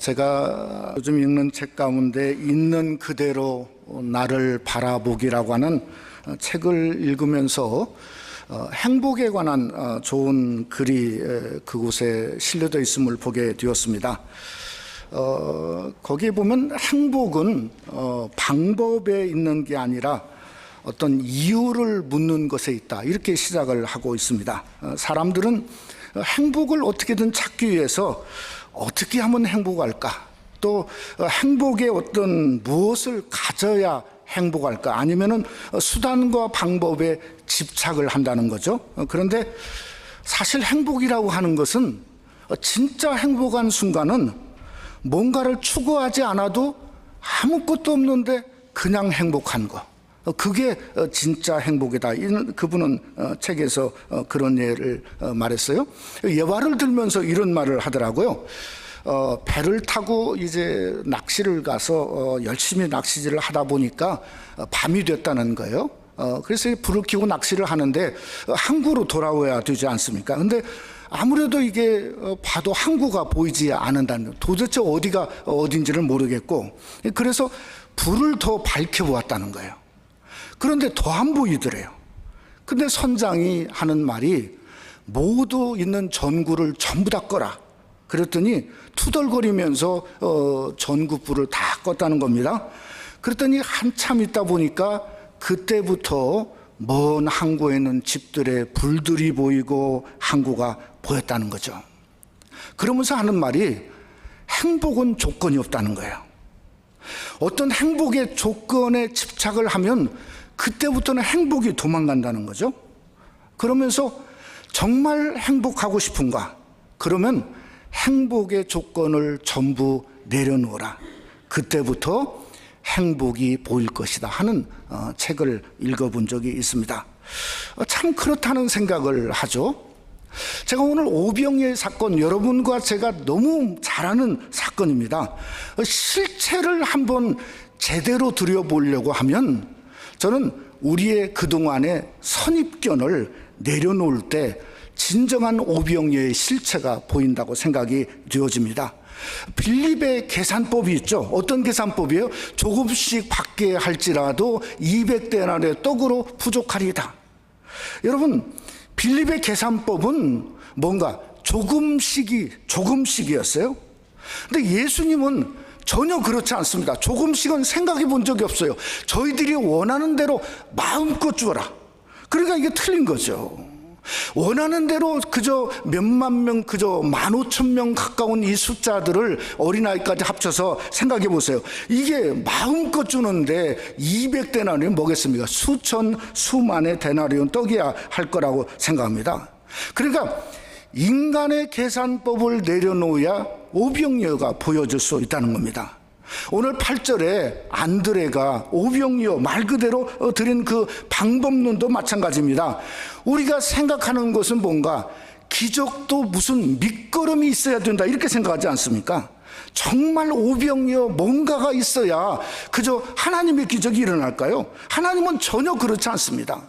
제가 요즘 읽는 책 가운데 있는 그대로 나를 바라보기라고 하는 책을 읽으면서 행복에 관한 좋은 글이 그곳에 실려져 있음을 보게 되었습니다. 거기에 보면 행복은 방법에 있는 게 아니라 어떤 이유를 묻는 것에 있다, 이렇게 시작을 하고 있습니다. 사람들은 행복을 어떻게든 찾기 위해서 어떻게 하면 행복할까, 또 행복에 어떤 무엇을 가져야 행복할까, 아니면은 수단과 방법에 집착을 한다는 거죠. 그런데 사실 행복이라고 하는 것은, 진짜 행복한 순간은 뭔가를 추구하지 않아도 아무것도 없는데 그냥 행복한 거, 그게 진짜 행복이다. 그분은 책에서 그런 예를 말했어요. 예화를 들면서 이런 말을 하더라고요. 배를 타고 이제 낚시를 가서 열심히 낚시질을 하다 보니까 밤이 됐다는 거예요. 그래서 불을 켜고 낚시를 하는데 항구로 돌아와야 되지 않습니까? 근데 아무래도 이게 봐도 항구가 보이지 않는다는 거예요. 도대체 어디가 어딘지를 모르겠고, 그래서 불을 더 밝혀보았다는 거예요. 그런데 더 안 보이더래요. 근데 선장이 하는 말이, 모두 있는 전구를 전부 다 꺼라. 그랬더니 투덜거리면서 전구불을 다 껐다는 겁니다. 그랬더니 한참 있다 보니까 그때부터 먼 항구에 있는 집들의 불들이 보이고 항구가 보였다는 거죠. 그러면서 하는 말이, 행복은 조건이 없다는 거예요. 어떤 행복의 조건에 집착을 하면 그때부터는 행복이 도망간다는 거죠. 그러면서 정말 행복하고 싶은가? 그러면 행복의 조건을 전부 내려놓으라. 그때부터 행복이 보일 것이다 하는 책을 읽어본 적이 있습니다. 참 그렇다는 생각을 하죠. 제가 오늘 오병이의 사건, 여러분과 제가 너무 잘 아는 사건입니다. 실체를 한번 제대로 들여보려고 하면, 저는 우리의 그동안의 선입견을 내려놓을 때 진정한 오병이의 실체가 보인다고 생각이 되어집니다. 빌립의 계산법이 있죠. 어떤 계산법이에요? 조금씩 받게 할지라도 200데나리의 떡으로 부족하리이다. 여러분, 빌립의 계산법은 뭔가 조금씩이었어요. 근데 예수님은 전혀 그렇지 않습니다. 조금씩은 생각해 본 적이 없어요. 저희들이 원하는 대로 마음껏 주어라. 그러니까 이게 틀린 거죠. 원하는 대로 그저 몇만 명, 그저 15,000명 가까운 이 숫자들을 어린아이까지 합쳐서 생각해 보세요. 이게 마음껏 주는데 200데나리온 뭐겠습니까? 수천, 수만의 데나리온 떡이야 할 거라고 생각합니다. 그러니까 인간의 계산법을 내려놓아야 오병이어가 보여줄 수 있다는 겁니다. 오늘 8절에 안드레가 오병이어 말 그대로 드린 그 방법론도 마찬가지입니다. 우리가 생각하는 것은 뭔가 기적도 무슨 밑거름이 있어야 된다, 이렇게 생각하지 않습니까? 정말 오병이어 뭔가가 있어야 그저 하나님의 기적이 일어날까요? 하나님은 전혀 그렇지 않습니다.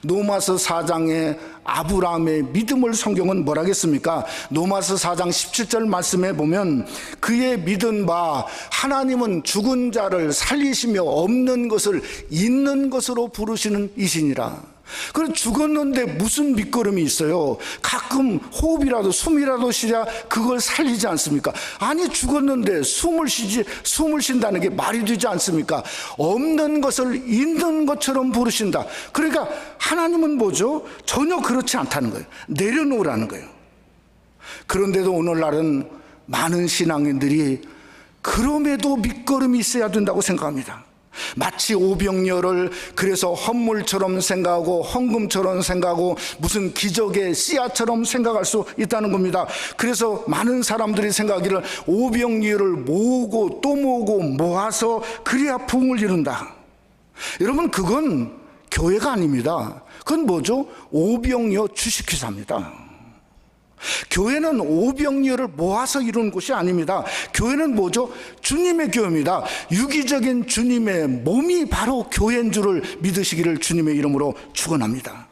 로마서 4장에 아브라함의 믿음을 성경은 뭐라 하겠습니까? 로마서 4장 17절 말씀에 보면, 그의 믿은 바 하나님은 죽은 자를 살리시며 없는 것을 있는 것으로 부르시는 이시니라. 그래, 죽었는데 무슨 밑거름이 있어요? 가끔 호흡이라도 숨이라도 쉬랴 그걸 살리지 않습니까? 아니, 죽었는데 숨을 쉰다는 게 말이 되지 않습니까? 없는 것을 있는 것처럼 부르신다. 그러니까 하나님은 뭐죠? 전혀 그렇지 않다는 거예요. 내려놓으라는 거예요. 그런데도 오늘날은 많은 신앙인들이 그럼에도 밑거름이 있어야 된다고 생각합니다. 마치 오병이어를 그래서 헌물처럼 생각하고 헌금처럼 생각하고 무슨 기적의 씨앗처럼 생각할 수 있다는 겁니다. 그래서 많은 사람들이 생각하기를 오병이어를 모으고 또 모으고 모아서 그래야 부흥을 이룬다. 여러분, 그건 교회가 아닙니다. 그건 뭐죠? 오병이어 주식회사입니다. 교회는 오병이어를 모아서 이루는 곳이 아닙니다. 교회는 뭐죠? 주님의 교회입니다. 유기적인 주님의 몸이 바로 교회인 줄을 믿으시기를 주님의 이름으로 축원합니다.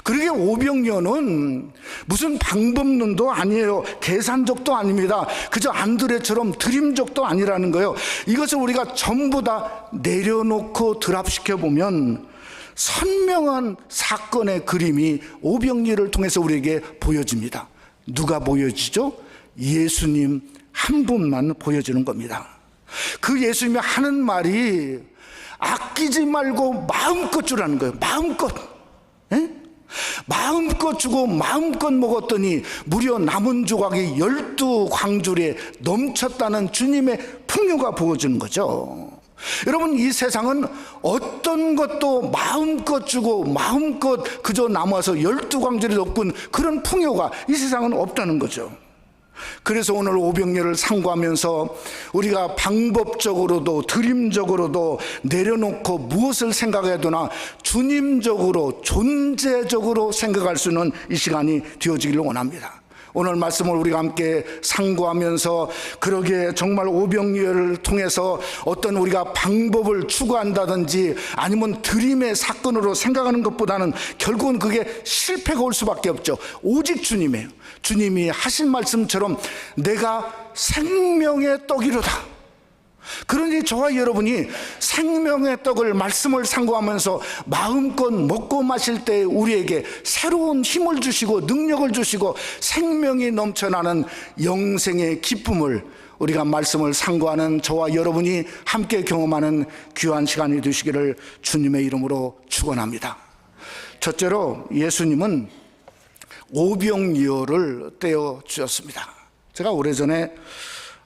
그러게 오병이어는 무슨 방법론도 아니에요. 계산적도 아닙니다. 그저 안드레처럼 드림적도 아니라는 거예요. 이것을 우리가 전부 다 내려놓고 드랍시켜 보면 선명한 사건의 그림이 오병이어를 통해서 우리에게 보여집니다. 누가 보여지죠? 예수님 한 분만 보여주는 겁니다. 그 예수님이 하는 말이 아끼지 말고 마음껏 주라는 거예요. 마음껏. 에? 마음껏 주고 마음껏 먹었더니 무려 남은 조각이 12광줄에 넘쳤다는 주님의 풍요가 보여주는 거죠. 여러분, 이 세상은 어떤 것도 마음껏 주고 마음껏 그저 남아서 12광줄이 넘은 그런 풍요가 이 세상은 없다는 거죠. 그래서 오늘 오병이어를 상고하면서 우리가 방법적으로도 드림적으로도 내려놓고 무엇을 생각해야 되나 주님적으로 존재적으로 생각할 수 있는 이 시간이 되어지기를 원합니다. 오늘 말씀을 우리가 함께 상고하면서 그러기에 정말 오병이어를 통해서 어떤 우리가 방법을 추구한다든지 아니면 드림의 사건으로 생각하는 것보다는 결국은 그게 실패가 올 수밖에 없죠. 오직 주님이에요. 주님이 하신 말씀처럼 내가 생명의 떡이로다. 그러니 저와 여러분이 생명의 떡을 말씀을 상고하면서 마음껏 먹고 마실 때 우리에게 새로운 힘을 주시고 능력을 주시고 생명이 넘쳐나는 영생의 기쁨을 우리가 말씀을 상고하는 저와 여러분이 함께 경험하는 귀한 시간이 되시기를 주님의 이름으로 축원합니다. 첫째로 예수님은 오병이어를 떼어 주셨습니다. 제가 오래전에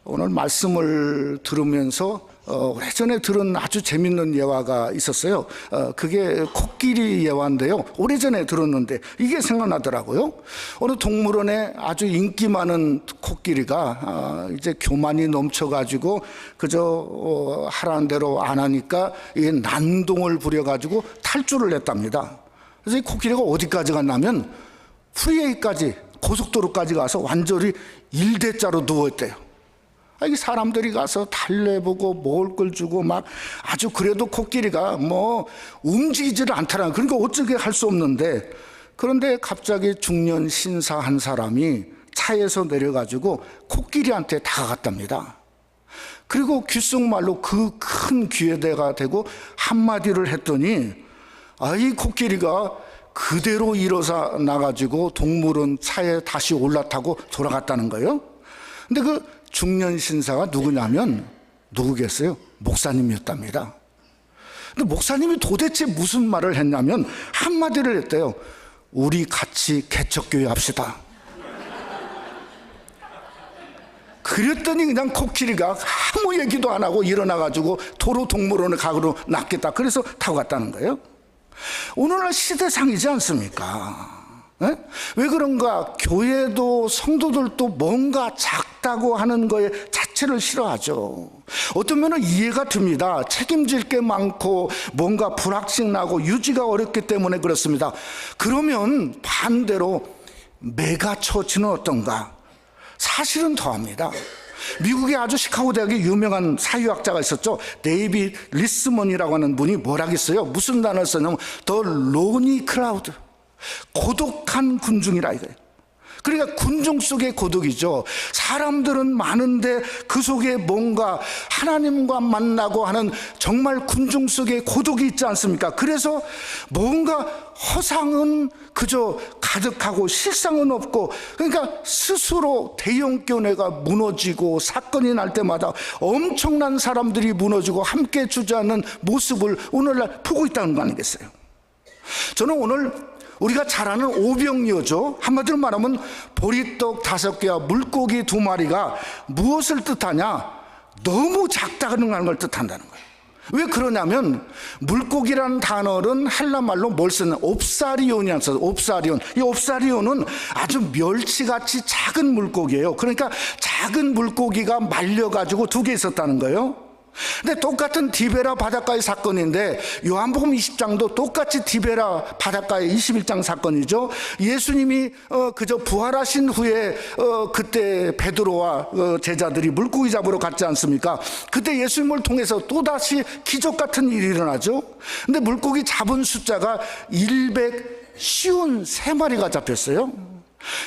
오늘 말씀을 들으면서 오래전에 들은 아주 재밌는 예화가 있었어요. 그게 코끼리 예화인데요. 오래전에 들었는데 이게 생각나더라고요. 어느 동물원에 아주 인기 많은 코끼리가 이제 교만이 넘쳐가지고 그저 하라는 대로 안 하니까 이게 난동을 부려가지고 탈주를 했답니다. 그래서 이 코끼리가 어디까지 갔냐면 프리웨이까지, 고속도로까지 가서 완전히 일대자로 누워있대요. 이게 사람들이 가서 달래보고 먹을 걸 주고 막 아주 그래도 코끼리가 뭐 움직이지를 않더라. 그러니까 어떻게 할 수 없는데, 그런데 갑자기 중년 신사 한 사람이 차에서 내려가지고 코끼리한테 다가갔답니다. 그리고 귓속말로 그 큰 귀에다가 대고 한마디를 했더니 이 코끼리가 그대로 일어서 나가지고 동물원 차에 다시 올라타고 돌아갔다는 거예요. 근데 그 중년 신사가 누구냐면 누구겠어요? 목사님이었답니다. 근데 목사님이 도대체 무슨 말을 했냐면 한마디를 했대요. 우리 같이 개척교회 합시다. 그랬더니 그냥 코끼리가 아무 얘기도 안 하고 일어나가지고 도로 동물원에 가기로 놨겠다. 그래서 타고 갔다는 거예요. 오늘날 시대상이지 않습니까? 에? 왜 그런가? 교회도 성도들도 뭔가 작다고 하는 거에 자체를 싫어하죠. 어떤 면은 이해가 듭니다. 책임질 게 많고 뭔가 불확실하고 유지가 어렵기 때문에 그렇습니다. 그러면 반대로 메가처치는 어떤가? 사실은 더합니다. 미국의 아주 시카고 대학에 유명한 사회학자가 있었죠. 데이빗 리스먼이라고 하는 분이 뭐라겠어요? 무슨 단어를 썼냐면 더 로니 크라우드, 고독한 군중이라 이거예요. 그러니까 군중 속의 고독이죠. 사람들은 많은데 그 속에 뭔가 하나님과 만나고 하는 정말 군중 속에 고독이 있지 않습니까? 그래서 뭔가 허상은 그저 가득하고 실상은 없고, 그러니까 스스로 대형교회가 무너지고 사건이 날 때마다 엄청난 사람들이 무너지고 함께 주저하는 모습을 오늘날 보고 있다는 거 아니겠어요? 저는 오늘 우리가 잘 아는 오병이어죠. 한마디로 말하면 보리떡 5개와 물고기 2마리가 무엇을 뜻하냐? 너무 작다는 걸 뜻한다는 거예요. 왜 그러냐면 물고기라는 단어는 헬라말로 뭘 쓰는 옵사리온이라는 써요. 옵사리온. 이 옵사리온은 아주 멸치같이 작은 물고기예요. 그러니까 작은 물고기가 말려가지고 2개 있었다는 거예요. 근데 똑같은 디베라 바닷가의 사건인데 요한복음 20장도 똑같이 디베라 바닷가의 21장 사건이죠. 예수님이 그저 부활하신 후에 그때 베드로와 제자들이 물고기 잡으러 갔지 않습니까? 그때 예수님을 통해서 또다시 기적 같은 일이 일어나죠. 근데 물고기 잡은 숫자가 쉬운 3마리가 잡혔어요.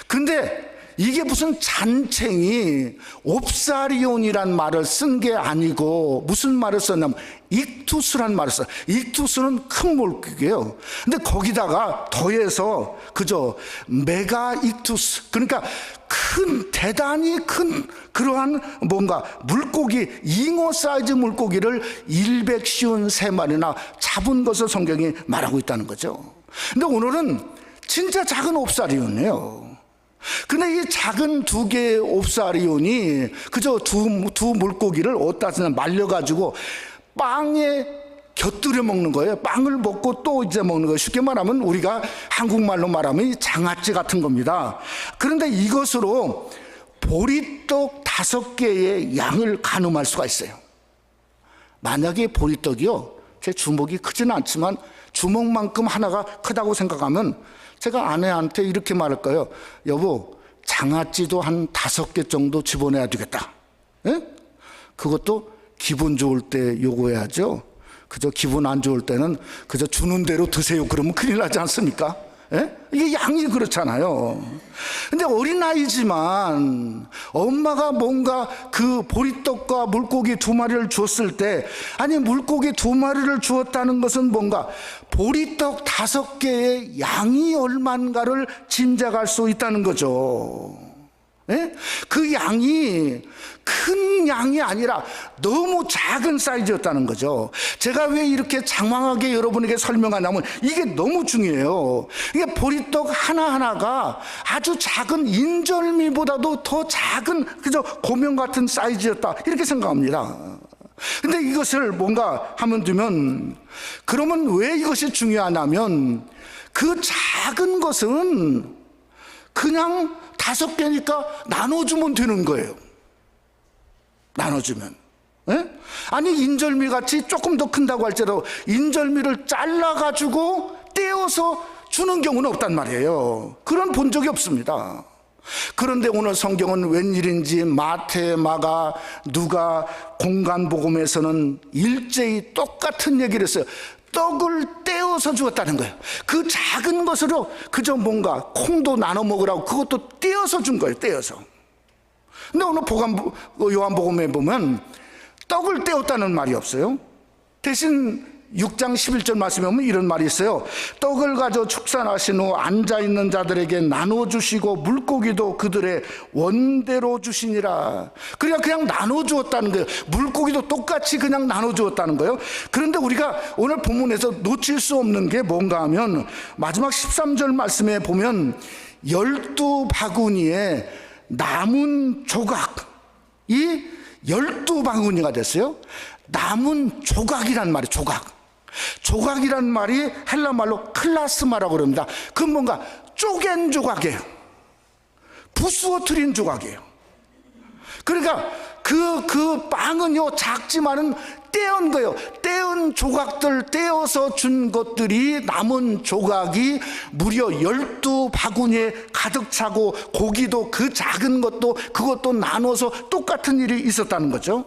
근데 이게 무슨 잔챙이 옵사리온이란 말을 쓴 게 아니고 무슨 말을 썼냐면 익투스란 말을 써요. 익투스는 큰 물고기예요. 근데 거기다가 더해서 그저 메가 익투스, 그러니까 큰, 대단히 큰 그러한 뭔가 물고기, 잉어 사이즈 물고기를 153마리나 잡은 것을 성경이 말하고 있다는 거죠. 근데 오늘은 진짜 작은 옵사리온이에요. 근데 이 작은 2개의 옵사리온이 그저 두 물고기를 어디다 말려가지고 빵에 곁들여 먹는 거예요. 빵을 먹고 또 이제 먹는 거예요. 쉽게 말하면 우리가 한국말로 말하면 이 장아찌 같은 겁니다. 그런데 이것으로 보리떡 5개의 양을 가늠할 수가 있어요. 만약에 보리떡이요, 제 주먹이 크지는 않지만 주먹만큼 하나가 크다고 생각하면 제가 아내한테 이렇게 말할 거예요. 여보, 장아찌도 한 5개 정도 집어내야 되겠다. 예? 그것도 기분 좋을 때 요구해야죠. 그저 기분 안 좋을 때는 그저 주는 대로 드세요. 그러면 큰일 나지 않습니까? 예? 이게 양이 그렇잖아요. 근데 어린아이지만 엄마가 뭔가 그 보리떡과 물고기 2마리를 주었을 때, 아니 물고기 2마리를 주었다는 것은 뭔가 보리떡 5개의 양이 얼마인가를 짐작할 수 있다는 거죠. 예? 그 양이 큰 양이 아니라 너무 작은 사이즈였다는 거죠. 제가 왜 이렇게 장황하게 여러분에게 설명하냐면 이게 너무 중요해요. 이게 보리떡 하나하나가 아주 작은 인절미보다도 더 작은 그저 고명 같은 사이즈였다, 이렇게 생각합니다. 근데 이것을 뭔가 하면 되면, 그러면 왜 이것이 중요하냐면 그 작은 것은 그냥 5개니까 나눠주면 되는 거예요. 나눠주면. 예? 아니 인절미 같이 조금 더 큰다고 할지라도 인절미를 잘라가지고 떼어서 주는 경우는 없단 말이에요. 그런 본 적이 없습니다. 그런데 오늘 성경은 웬일인지 마태, 마가, 누가, 공간복음에서는 일제히 똑같은 얘기를 했어요. 떡을 떼어서 주었다는 거예요. 그 작은 것으로 그저 뭔가 콩도 나눠 먹으라고 그것도 떼어서 준 거예요. 떼어서. 근데 오늘 요한복음에 보면 떡을 떼었다는 말이 없어요. 대신 6장 11절 말씀에 보면 이런 말이 있어요. 떡을 가져 축산하신 후 앉아있는 자들에게 나눠주시고 물고기도 그들의 원대로 주시니라. 그러니까 그냥 나눠주었다는 거예요. 물고기도 똑같이 그냥 나눠주었다는 거예요. 그런데 우리가 오늘 본문에서 놓칠 수 없는 게 뭔가 하면 마지막 13절 말씀에 보면 12바구니에 남은 조각이 12바구니가 됐어요. 남은 조각이란 말이에요. 조각이란 말이 헬라 말로 클라스마라고 그럽니다. 그건 뭔가 쪼갠 조각이에요. 부수어트린 조각이에요. 그러니까 그 빵은요 작지만은 떼은 거예요. 떼은 조각들, 떼어서 준 것들이, 남은 조각이 무려 12바구니에 가득 차고, 고기도 그 작은 것도 그것도 나눠서 똑같은 일이 있었다는 거죠.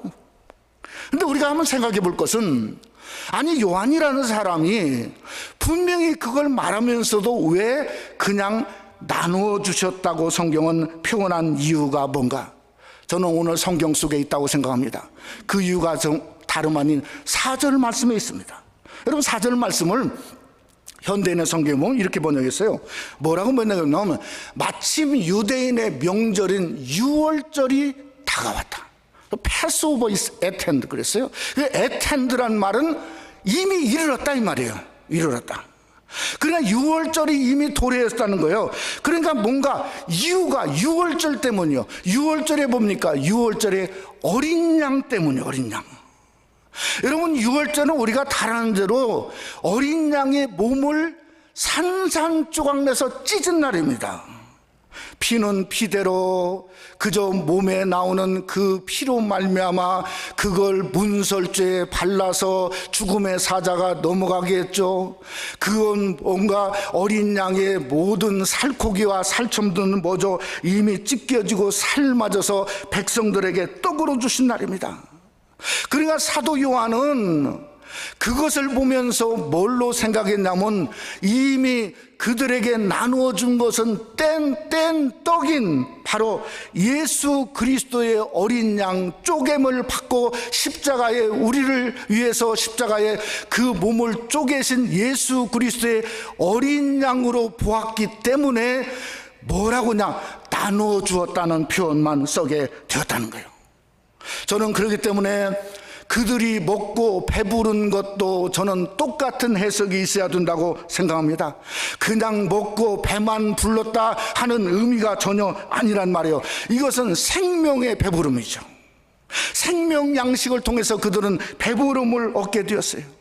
근데 우리가 한번 생각해 볼 것은, 아니 요한이라는 사람이 분명히 그걸 말하면서도 왜 그냥 나누어 주셨다고 성경은 표현한 이유가 뭔가? 저는 오늘 성경 속에 있다고 생각합니다. 그 이유가 다름 아닌 4절 말씀에 있습니다. 여러분 4절 말씀을 현대인의 성경에 보면 이렇게 번역했어요. 뭐라고 번역했냐면 마침 유대인의 명절인 유월절이 다가왔다. 패스오버 is at hand 그랬어요. 그 at hand란 말은 이미 이르렀다 이 말이에요. 이르렀다. 그러니까 유월절이 이미 도래했다는 거예요. 그러니까 뭔가 이유가 유월절 때문이요. 유월절에 뭡니까? 유월절에 어린 양 때문이에요. 어린 양. 여러분 유월절은 우리가 다 아는 대로 어린 양의 몸을 산산조각 내서 찢은 날입니다. 피는 피대로 그저 몸에 나오는 그 피로 말미암아 그걸 문설주에 발라서 죽음의 사자가 넘어가게 했죠. 그건 뭔가 어린 양의 모든 살코기와 살점들은 뭐죠? 이미 찢겨지고 삶아져서 백성들에게 떡으로 주신 날입니다. 그러니까 사도 요한은 그것을 보면서 뭘로 생각했냐면 이미 그들에게 나누어 준 것은 뗀 떡인 바로 예수 그리스도의 어린 양 쪼갰을 받고 십자가에 우리를 위해서 십자가에 그 몸을 쪼개신 예수 그리스도의 어린 양으로 보았기 때문에 뭐라고 그냥 나누어 주었다는 표현만 쓰게 되었다는 거예요. 저는 그렇기 때문에 그들이 먹고 배부른 것도 저는 똑같은 해석이 있어야 된다고 생각합니다. 그냥 먹고 배만 불렀다 하는 의미가 전혀 아니란 말이에요. 이것은 생명의 배부름이죠. 생명 양식을 통해서 그들은 배부름을 얻게 되었어요.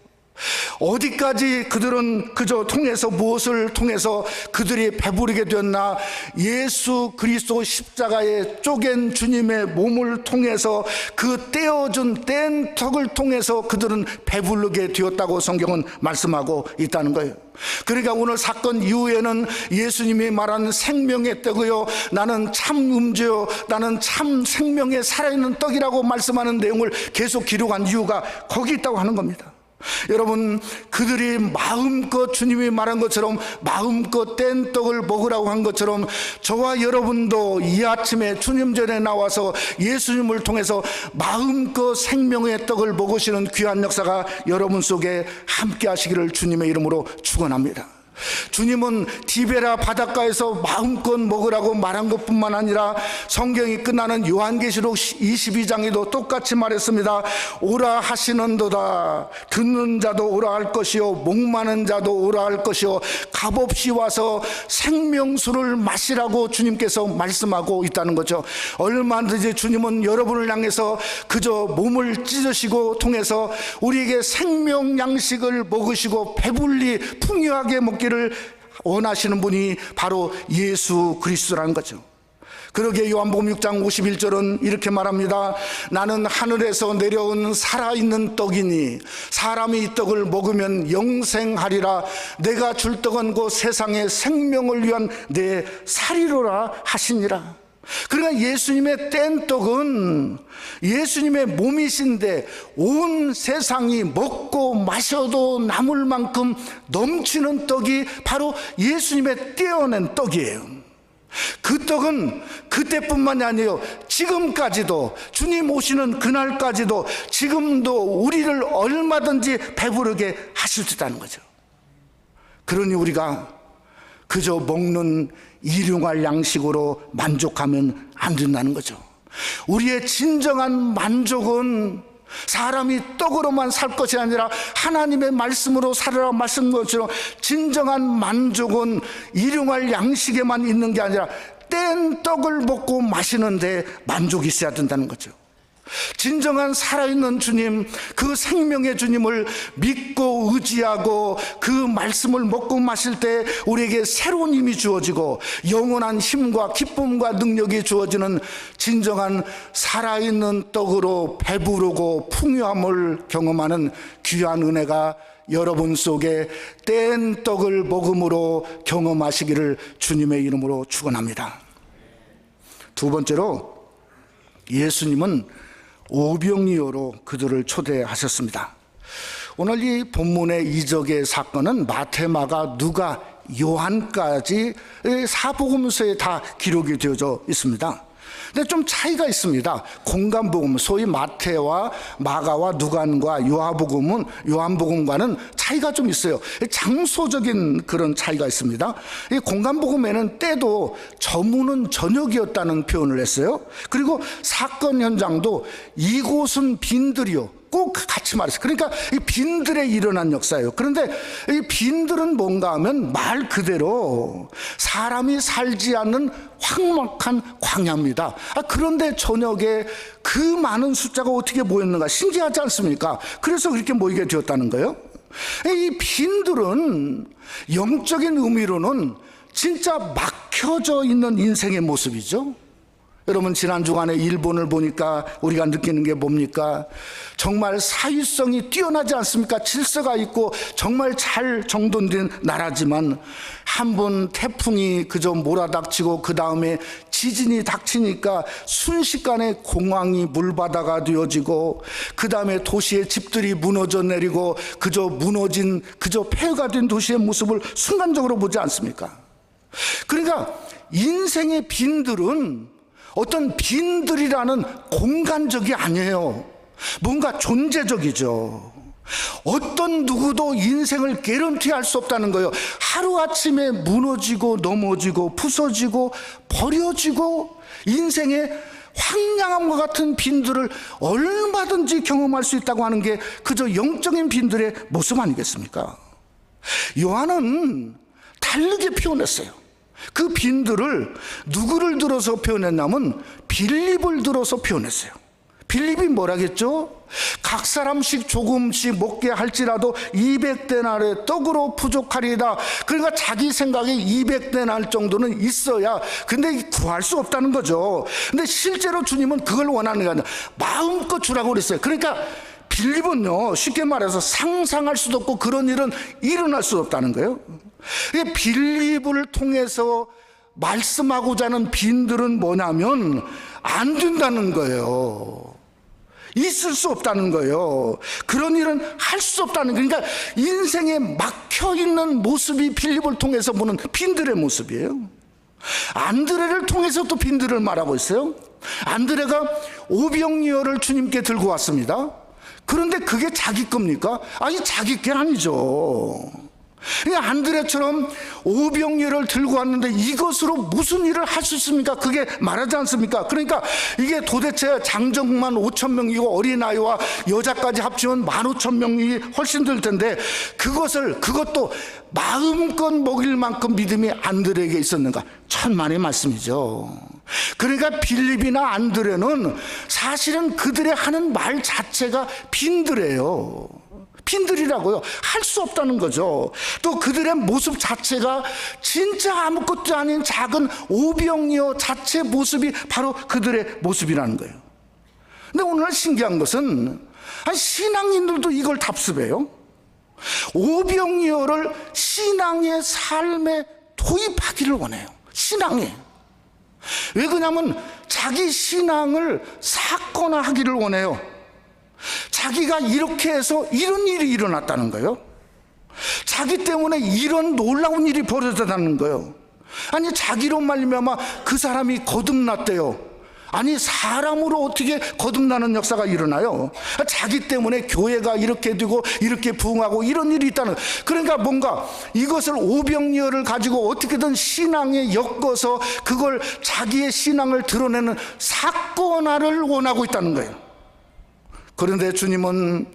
어디까지 그들은 그저 통해서 무엇을 통해서 그들이 배부르게 되었나? 예수 그리스도 십자가에 쪼갠 주님의 몸을 통해서 그 떼어준 뗀 턱을 통해서 그들은 배부르게 되었다고 성경은 말씀하고 있다는 거예요. 그러니까 오늘 사건 이후에는 예수님이 말하는 생명의 떡이요, 나는 참 음주요, 나는 참 생명의 살아있는 떡이라고 말씀하는 내용을 계속 기록한 이유가 거기 있다고 하는 겁니다. 여러분, 그들이 마음껏 주님이 말한 것처럼 마음껏 뗀 떡을 먹으라고 한 것처럼 저와 여러분도 이 아침에 주님 전에 나와서 예수님을 통해서 마음껏 생명의 떡을 먹으시는 귀한 역사가 여러분 속에 함께 하시기를 주님의 이름으로 축원합니다. 주님은 디베라 바닷가에서 마음껏 먹으라고 말한 것뿐만 아니라 성경이 끝나는 요한계시록 22장에도 똑같이 말했습니다. 오라 하시는도다. 듣는 자도 오라 할 것이요, 목마른 자도 오라 할 것이요, 값없이 와서 생명수를 마시라고 주님께서 말씀하고 있다는 거죠. 얼마든지 주님은 여러분을 향해서 그저 몸을 찢으시고 통해서 우리에게 생명 양식을 먹으시고 배불리 풍요하게 먹기를 원하시는 분이 바로 예수 그리스도라는 거죠. 그러기에 요한복음 6장 51절은 이렇게 말합니다. 나는 하늘에서 내려온 살아있는 떡이니 사람이 이 떡을 먹으면 영생하리라. 내가 줄 떡은 곧 세상의 생명을 위한 내 살이로라 하시니라. 그러니까 예수님의 뗀 떡은 예수님의 몸이신데 온 세상이 먹고 마셔도 남을 만큼 넘치는 떡이 바로 예수님의 떼어낸 떡이에요. 그 떡은 그때뿐만이 아니에요. 지금까지도, 주님 오시는 그날까지도 지금도 우리를 얼마든지 배부르게 하실 수 있다는 거죠. 그러니 우리가 그저 먹는 일용할 양식으로 만족하면 안 된다는 거죠. 우리의 진정한 만족은 사람이 떡으로만 살 것이 아니라 하나님의 말씀으로 살으라 말씀 것처럼 진정한 만족은 일용할 양식에만 있는 게 아니라 뗀 떡을 먹고 마시는데 만족이 있어야 된다는 거죠. 진정한 살아있는 주님, 그 생명의 주님을 믿고 의지하고 그 말씀을 먹고 마실 때 우리에게 새로운 힘이 주어지고 영원한 힘과 기쁨과 능력이 주어지는 진정한 살아있는 떡으로 배부르고 풍요함을 경험하는 귀한 은혜가 여러분 속에 뗀 떡을 먹음으로 경험하시기를 주님의 이름으로 축원합니다. 두 번째로, 예수님은 오병이어로 그들을 초대하셨습니다. 오늘 이 본문의 이적의 사건은 마태, 마가, 누가, 요한까지 사복음서에 다 기록이 되어져 있습니다. 근데 좀 차이가 있습니다. 공간복음, 소위 마태와 마가와 누간과 요한복음과는 차이가 좀 있어요. 장소적인 그런 차이가 있습니다. 이 공간복음에는 때도 저무는 저녁이었다는 표현을 했어요. 그리고 사건 현장도 이곳은 빈들이요, 꼭 같이 말했어요. 그러니까 이 빈들에 일어난 역사예요. 그런데 이 빈들은 뭔가 하면 말 그대로 사람이 살지 않는 황막한 광야입니다. 그런데 저녁에 그 많은 숫자가 어떻게 모였는가 신기하지 않습니까? 그래서 그렇게 모이게 되었다는 거예요. 이 빈들은 영적인 의미로는 진짜 막혀져 있는 인생의 모습이죠. 여러분, 지난 주간에 일본을 보니까 우리가 느끼는 게 뭡니까? 정말 사회성이 뛰어나지 않습니까? 질서가 있고 정말 잘 정돈된 나라지만 한 번 태풍이 그저 몰아닥치고 그 다음에 지진이 닥치니까 순식간에 공항이 물바다가 되어지고 그 다음에 도시의 집들이 무너져 내리고 그저 무너진, 그저 폐허가 된 도시의 모습을 순간적으로 보지 않습니까? 그러니까 인생의 빈들은 어떤 빈들이라는 공간적이 아니에요. 뭔가 존재적이죠. 어떤 누구도 인생을 개런티할 수 없다는 거예요. 하루아침에 무너지고 넘어지고 부서지고 버려지고 인생의 황량함과 같은 빈들을 얼마든지 경험할 수 있다고 하는 게 그저 영적인 빈들의 모습 아니겠습니까? 요한은 다르게 표현했어요. 그 빈들을 누구를 들어서 표현했냐면 빌립을 들어서 표현했어요. 빌립이 뭐라겠죠? 각 사람씩 조금씩 먹게 할지라도 200데나리의 떡으로 부족하리이다. 그러니까 자기 생각에 200데나리 정도는 있어야, 근데 구할 수 없다는 거죠. 근데 실제로 주님은 그걸 원하는 게 아니라 마음껏 주라고 그랬어요. 그러니까 빌립은요, 쉽게 말해서 상상할 수도 없고 그런 일은 일어날 수 없다는 거예요. 빌립을 통해서 말씀하고자 하는 빈들은 뭐냐면 안 된다는 거예요. 있을 수 없다는 거예요. 그런 일은 할 수 없다는 거예요. 그러니까 인생에 막혀있는 모습이 빌립을 통해서 보는 빈들의 모습이에요. 안드레를 통해서 또 빈들을 말하고 있어요. 안드레가 오병이어를 주님께 들고 왔습니다. 그런데 그게 자기 겁니까? 아니, 자기 게 아니죠. 그러니까 안드레처럼 오병이어를 들고 왔는데 이것으로 무슨 일을 할 수 있습니까? 그게 말하지 않습니까? 그러니까 이게 도대체 장정만 5,000명이고 어린아이와 여자까지 합치면 15,000명이 훨씬 될 텐데 그것도 마음껏 먹일 만큼 믿음이 안드레에게 있었는가? 천만의 말씀이죠. 그러니까 빌립이나 안드레는 사실은 그들의 하는 말 자체가 빈들이에요. 빈들이라고요. 할 수 없다는 거죠. 또 그들의 모습 자체가 진짜 아무것도 아닌 작은 오병이어 자체 모습이 바로 그들의 모습이라는 거예요. 근데 오늘 신기한 것은 신앙인들도 이걸 답습해요. 오병이어를 신앙의 삶에 도입하기를 원해요. 신앙에. 왜 그러냐면 자기 신앙을 사건화하기를 원해요. 자기가 이렇게 해서 이런 일이 일어났다는 거예요. 자기 때문에 이런 놀라운 일이 벌어졌다는 거예요. 아니, 자기로 말미암아 그 사람이 거듭났대요. 아니, 사람으로 어떻게 거듭나는 역사가 일어나요? 자기 때문에 교회가 이렇게 되고 이렇게 부흥하고 이런 일이 있다는 거예요. 그러니까 뭔가 이것을 오병이어를 가지고 어떻게든 신앙에 엮어서 그걸 자기의 신앙을 드러내는 사건화를 원하고 있다는 거예요. 그런데 주님은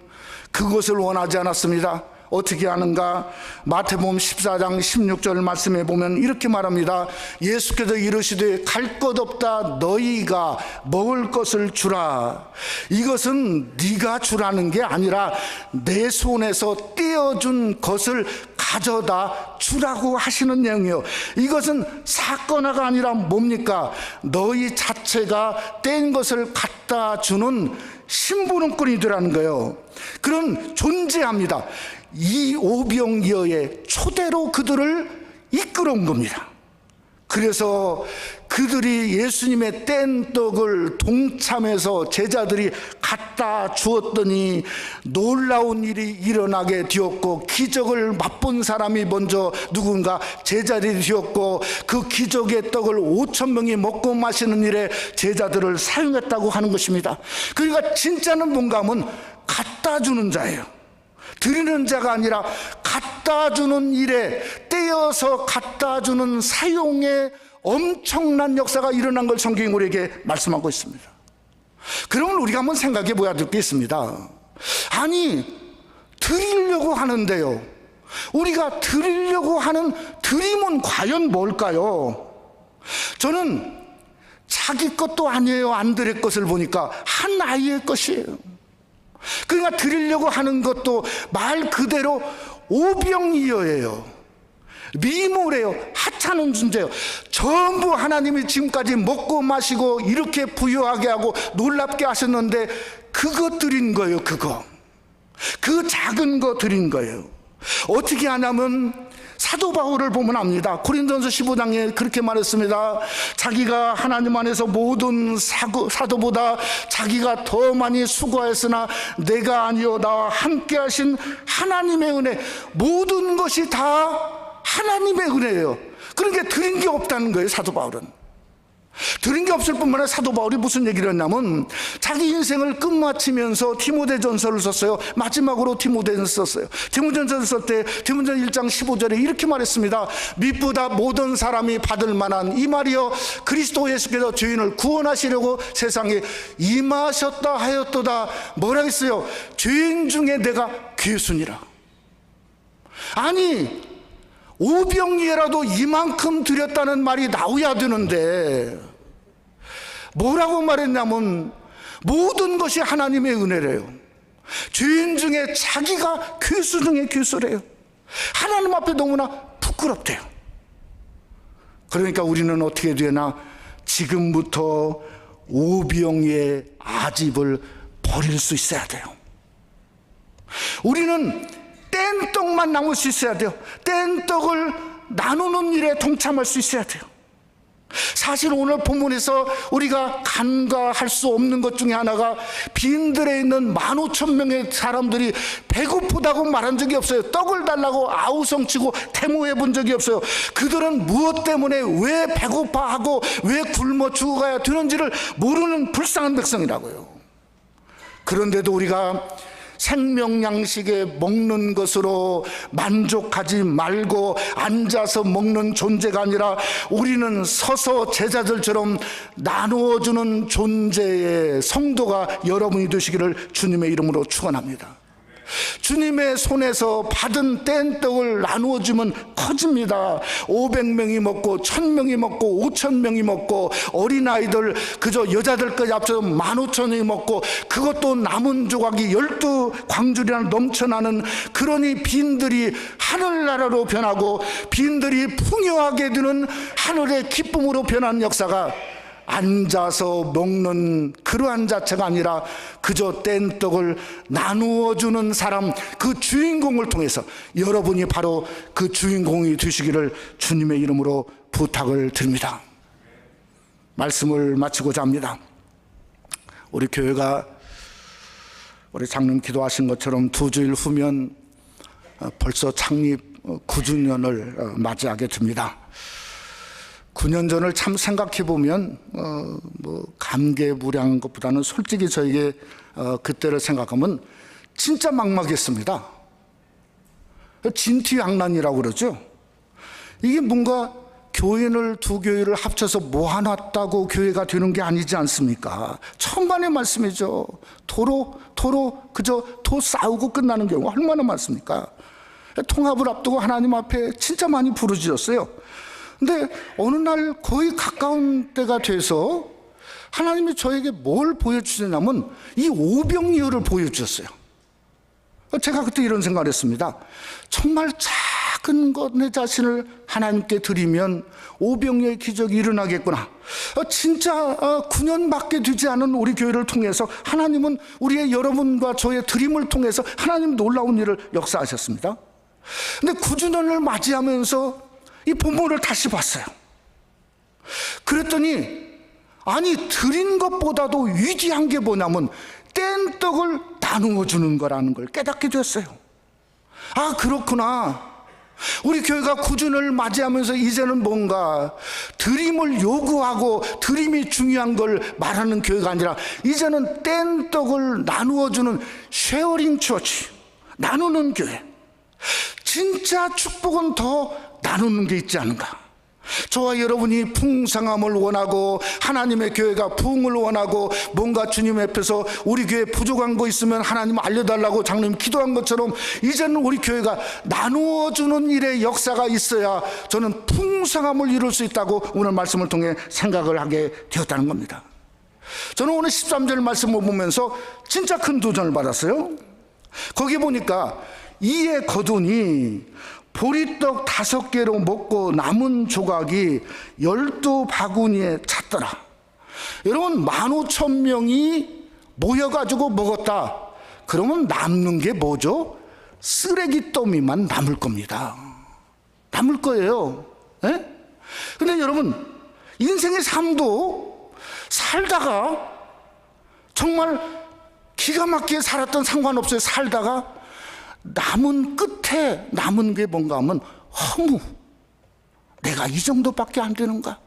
그것을 원하지 않았습니다. 어떻게 하는가? 마태복음 14장 16절 말씀에 보면 이렇게 말합니다. 예수께서 이르시되 갈 것 없다 너희가 먹을 것을 주라. 이것은 네가 주라는 게 아니라 내 손에서 떼어준 것을 가져다 주라고 하시는 내용이에요. 이것은 사건화가 아니라 뭡니까? 너희 자체가 뗀 것을 갖다 주는 심부름꾼이더라는 거예요. 그런 존재합니다. 이 오병이어의 초대로 그들을 이끌어온 겁니다. 그래서 그들이 예수님의 뗀 떡을 동참해서 제자들이 갖다 주었더니 놀라운 일이 일어나게 되었고, 기적을 맛본 사람이 먼저 누군가 제자들이 되었고, 그 기적의 떡을 5,000명이 먹고 마시는 일에 제자들을 사용했다고 하는 것입니다. 그러니까 진짜는 뭔가 하면 갖다 주는 자예요. 드리는 자가 아니라 갖다 주는 일에, 떼어서 갖다 주는 사용에 엄청난 역사가 일어난 걸 성경이 우리에게 말씀하고 있습니다. 그러면 우리가 한번 생각해 보아야 될 게 있습니다. 아니, 드리려고 하는데요, 우리가 드리려고 하는 드림은 과연 뭘까요? 저는 자기 것도 아니에요. 안드레 것을 보니까 한 아이의 것이에요. 그러니까 드리려고 하는 것도 말 그대로 오병이어예요. 미모래요. 하찮은 존재예요. 전부 하나님이 지금까지 먹고 마시고 이렇게 부유하게 하고 놀랍게 하셨는데 그거 드린 거예요. 그 작은 거 드린 거예요. 어떻게 하냐면 사도 바울을 보면 압니다. 고린도전서 15장에 그렇게 말했습니다. 자기가 하나님 안에서 모든 사도보다 자기가 더 많이 수고하였으나 내가 아니요 나와 함께 하신 하나님의 은혜, 모든 것이 다 하나님의 은혜예요. 그러니까 드린 게 없다는 거예요. 사도 바울은 드린 게 없을 뿐만 아니라 사도 바울이 무슨 얘기를 했냐면 자기 인생을 끝마치면서 디모데전서를 썼어요. 마지막으로 디모데전서 썼어요. 디모데전서를 쓸 때 디모데전서 1장 15절에 이렇게 말했습니다. 밑보다 모든 사람이 받을 만한 이 말이여 그리스도 예수께서 죄인을 구원하시려고 세상에 임하셨다 하였도다. 뭐라 했어요? 죄인 중에 내가 괴순이라. 아니 오병이어라도 이만큼 드렸다는 말이 나와야 되는데 뭐라고 말했냐면 모든 것이 하나님의 은혜래요. 죄인 중에 자기가 괴수 중에 괴수래요. 하나님 앞에 너무나 부끄럽대요. 그러니까 우리는 어떻게 되나 지금부터 오병이의 아집을 버릴 수 있어야 돼요. 우리는 뗀떡만 남을 수 있어야 돼요. 뗀떡을 나누는 일에 동참할 수 있어야 돼요. 사실 오늘 본문에서 우리가 간과할 수 없는 것 중에 하나가 빈들에 있는 15,000명의 사람들이 배고프다고 말한 적이 없어요. 떡을 달라고 아우성치고 태무해 본 적이 없어요. 그들은 무엇 때문에 왜 배고파하고 왜 굶어 죽어가야 되는지를 모르는 불쌍한 백성이라고요. 그런데도 우리가 생명양식에 먹는 것으로 만족하지 말고 앉아서 먹는 존재가 아니라 우리는 서서 제자들처럼 나누어주는 존재의 성도가 여러분이 되시기를 주님의 이름으로 축원합니다. 주님의 손에서 받은 뗀떡을 나누어주면 커집니다. 500명이 먹고 1000명이 먹고 5000명이 먹고 어린아이들 그저 여자들까지 합쳐서 15,000명이 먹고 그것도 남은 조각이 12광줄이나 넘쳐나는 그러니 빈들이 하늘나라로 변하고 빈들이 풍요하게 되는 하늘의 기쁨으로 변하는 역사가 앉아서 먹는 그러한 자체가 아니라 그저 뗀떡을 나누어주는 사람, 그 주인공을 통해서 여러분이 바로 그 주인공이 되시기를 주님의 이름으로 부탁을 드립니다. 말씀을 마치고자 합니다. 우리 교회가 우리 장로님 기도하신 것처럼 2주일 후면 벌써 창립 9주년을 맞이하게 됩니다. 9년 전을 참 생각해보면 감개무량한 것보다는 솔직히 저에게 그때를 생각하면 진짜 막막했습니다. 진퇴양난이라고 그러죠. 이게 뭔가 교인을 두 교회를 합쳐서 모아놨다고 교회가 되는 게 아니지 않습니까? 천만의 말씀이죠. 도로 그저 도 싸우고 끝나는 경우가 얼마나 많습니까? 통합을 앞두고 하나님 앞에 진짜 많이 부르짖었어요. 근데 어느 날 거의 가까운 때가 돼서 하나님이 저에게 뭘 보여주셨냐면 이 오병이어를 보여주셨어요. 제가 그때 이런 생각을 했습니다. 정말 작은 것 내 자신을 하나님께 드리면 오병이어의 기적이 일어나겠구나. 진짜 9년밖에 되지 않은 우리 교회를 통해서 하나님은 우리의 여러분과 저의 드림을 통해서 하나님 놀라운 일을 역사하셨습니다. 근데 9주년을 맞이하면서 이 본문을 다시 봤어요. 그랬더니 아니 드린 것보다도 위대한 게 뭐냐면 뗀떡을 나누어 주는 거라는 걸 깨닫게 됐어요. 아 그렇구나. 우리 교회가 9주년을 맞이하면서 이제는 뭔가 드림을 요구하고 드림이 중요한 걸 말하는 교회가 아니라 이제는 뗀떡을 나누어 주는 쉐어링 처치, 나누는 교회. 진짜 축복은 더 나누는 게 있지 않은가. 저와 여러분이 풍성함을 원하고 하나님의 교회가 부흥을 원하고 뭔가 주님 앞에서 우리 교회 부족한 거 있으면 하나님 알려달라고 장로님 기도한 것처럼 이제는 우리 교회가 나누어주는 일의 역사가 있어야 저는 풍성함을 이룰 수 있다고 오늘 말씀을 통해 생각을 하게 되었다는 겁니다. 저는 오늘 13절 말씀을 보면서 진짜 큰 도전을 받았어요. 거기 보니까 이에 거두니 보리떡 5개로 먹고 남은 조각이 12바구니에 찼더라. 여러분 15,000명이 모여가지고 먹었다. 그러면 남는 게 뭐죠? 쓰레기 더미만 남을 겁니다. 남을 거예요. 예? 근데 여러분 인생의 삶도 살다가 정말 기가 막히게 살았던 상관없어요. 살다가 남은 끝에 남은 게 뭔가 하면 허무. 내가 이 정도밖에 안 되는가?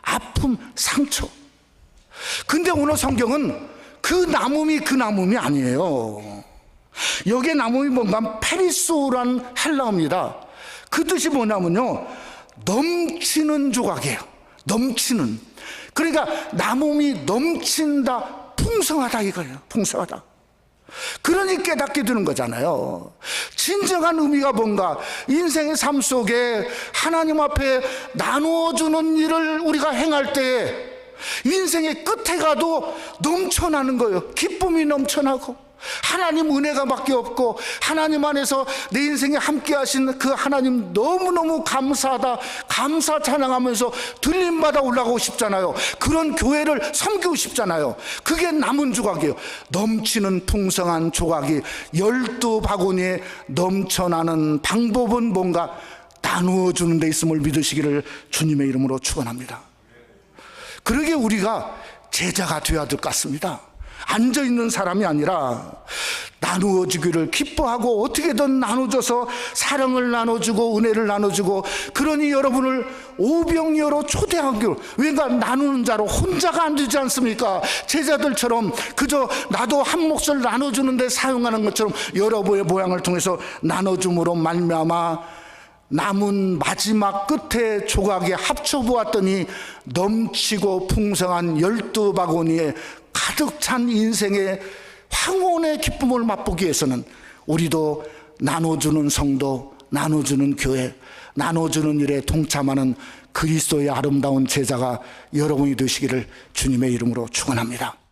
아픔, 상처. 근데 오늘 성경은 그 남음이 아니에요. 여기에 남음이 뭔가 페리소란 헬라어입니다. 그 뜻이 뭐냐면요, 넘치는 조각이에요. 넘치는. 그러니까 남음이 넘친다, 풍성하다 이거예요. 풍성하다. 그러니 깨닫게 되는 거잖아요. 진정한 의미가 뭔가, 인생의 삶 속에 하나님 앞에 나누어주는 일을 우리가 행할 때 인생의 끝에 가도 넘쳐나는 거예요. 기쁨이 넘쳐나고 하나님 은혜가 밖에 없고 하나님 안에서 내 인생에 함께 하신 그 하나님 너무너무 감사하다, 감사 찬양하면서 들림받아 올라가고 싶잖아요. 그런 교회를 섬기고 싶잖아요. 그게 남은 조각이에요. 넘치는 풍성한 조각이 12바구니에 넘쳐나는 방법은 뭔가 나누어주는 데 있음을 믿으시기를 주님의 이름으로 축원합니다. 그러게 우리가 제자가 되어야 될 것 같습니다. 앉아있는 사람이 아니라 나누어주기를 기뻐하고 어떻게든 나눠줘서 사랑을 나눠주고 은혜를 나눠주고, 그러니 여러분을 오병이어로 초대하기로, 왜가 나누는 자로 혼자가 안 되지 않습니까? 제자들처럼 그저 나도 한 몫을 나눠주는데 사용하는 것처럼 여러분의 모양을 통해서 나눠줌으로 말미암아 남은 마지막 끝에 조각에 합쳐보았더니 넘치고 풍성한 12바구니에 가득 찬 인생의 황혼의 기쁨을 맛보기 위해서는 우리도 나눠주는 성도, 나눠주는 교회, 나눠주는 일에 동참하는 그리스도의 아름다운 제자가 여러분이 되시기를 주님의 이름으로 축원합니다.